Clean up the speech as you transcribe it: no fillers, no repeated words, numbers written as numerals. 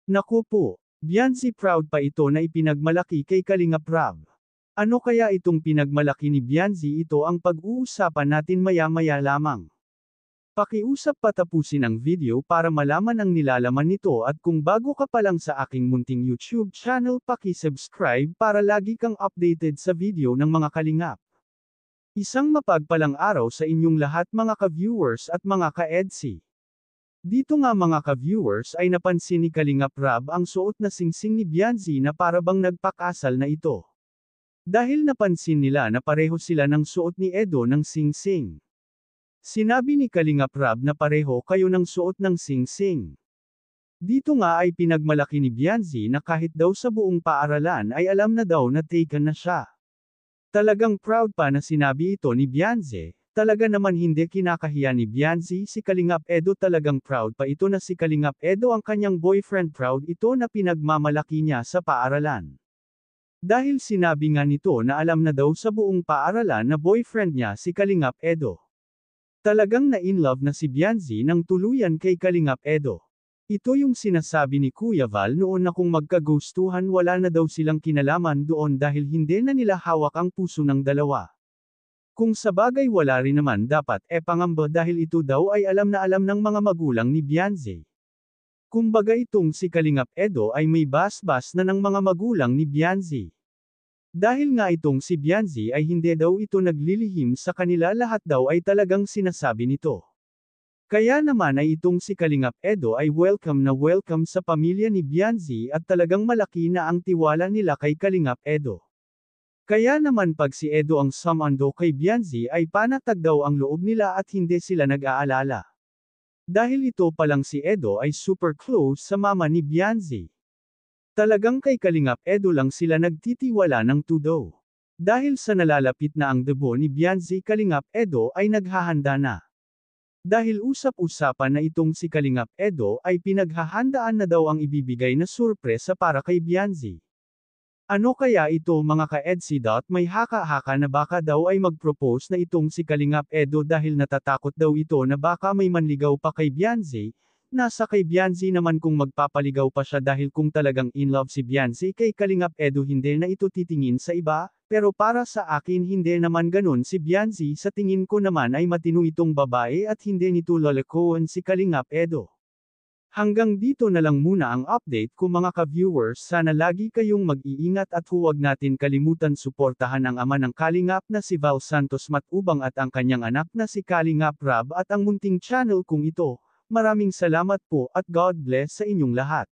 Naku po, Beyonce proud pa ito na ipinagmalaki kay Kalingap Rab. Ano kaya itong pinagmalaki ni Beyonce? Ito ang pag-uusapan natin maya-maya lamang. Pakiusap patapusin ang video para malaman ang nilalaman nito at kung bago ka pa lang sa aking munting YouTube channel paki-subscribe para lagi kang updated sa video ng mga kalingap. Isang mapagpalang araw sa inyong lahat mga ka-viewers at mga ka-EDSI. Dito nga mga ka-viewers ay napansin ni Kalingap Rab ang suot na singsing ni Beyonce na para bang nagpakasal na ito. Dahil napansin nila na pareho sila ng suot ni Edo ng singsing. Sinabi ni Kalingap Rab na pareho kayo ng suot ng singsing. Dito nga ay pinagmalaki ni Beyonce na kahit daw sa buong paaralan ay alam na daw na taken na siya. Talagang proud pa na sinabi ito ni Beyonce, talaga naman hindi kinakahiya ni Beyonce si Kalingap Edo, talagang proud pa ito na si Kalingap Edo ang kanyang boyfriend, proud ito na pinagmamalaki niya sa paaralan. Dahil sinabi nga nito na alam na daw sa buong paaralan na boyfriend niya si Kalingap Edo. Talagang na-inlove na si Beyonce ng tuluyan kay Kalingap Edo. Ito yung sinasabi ni Kuya Val noon na kung magkagustuhan wala na daw silang kinalaman doon dahil hindi na nila hawak ang puso ng dalawa. Kung sabagay wala rin naman dapat pangamba dahil ito daw ay alam na alam ng mga magulang ni Beyonce. Kumbaga itong si Kalingap Edo ay may basbas na ng mga magulang ni Beyonce. Dahil nga itong si Beyonce ay hindi daw ito naglilihim sa kanila, lahat daw ay talagang sinasabi nito. Kaya naman ay itong si Kalingap Edo ay welcome na welcome sa pamilya ni Beyonce at talagang malaki na ang tiwala nila kay Kalingap Edo. Kaya naman pag si Edo ang sumando kay Beyonce ay panatag daw ang loob nila at hindi sila nag-aalala. Dahil ito palang si Edo ay super close sa mama ni Beyonce. Talagang kay Kalingap Edo lang sila nagtitiwala ng todo. Dahil sa nalalapit na ang debut ni Beyonce, Kalingap Edo ay naghahanda na. Dahil usap-usapan na itong si Kalingap Edo ay pinaghahandaan na daw ang ibibigay na surpresa para kay Beyonce. Ano kaya ito mga ka-EDSI? May haka-haka na baka daw ay mag-propose na itong si Kalingap Edo dahil natatakot daw ito na baka may manligaw pa kay Beyonce. Nasa kay Beyonce naman kung magpapaligaw pa siya dahil kung talagang in love si Beyonce kay Kalingap Edo hindi na ito titingin sa iba, pero para sa akin hindi naman ganun si Beyonce, sa tingin ko naman ay matino itong babae at hindi nito lalakoan si Kalingap Edo. Hanggang dito na lang muna ang update ko mga ka-viewers, sana lagi kayong mag-iingat at huwag natin kalimutan suportahan ang ama ng Kalingap na si Val Santos Matubang at ang kanyang anak na si Kalingap Rab at ang munting channel kong ito. Maraming salamat po at God bless sa inyong lahat.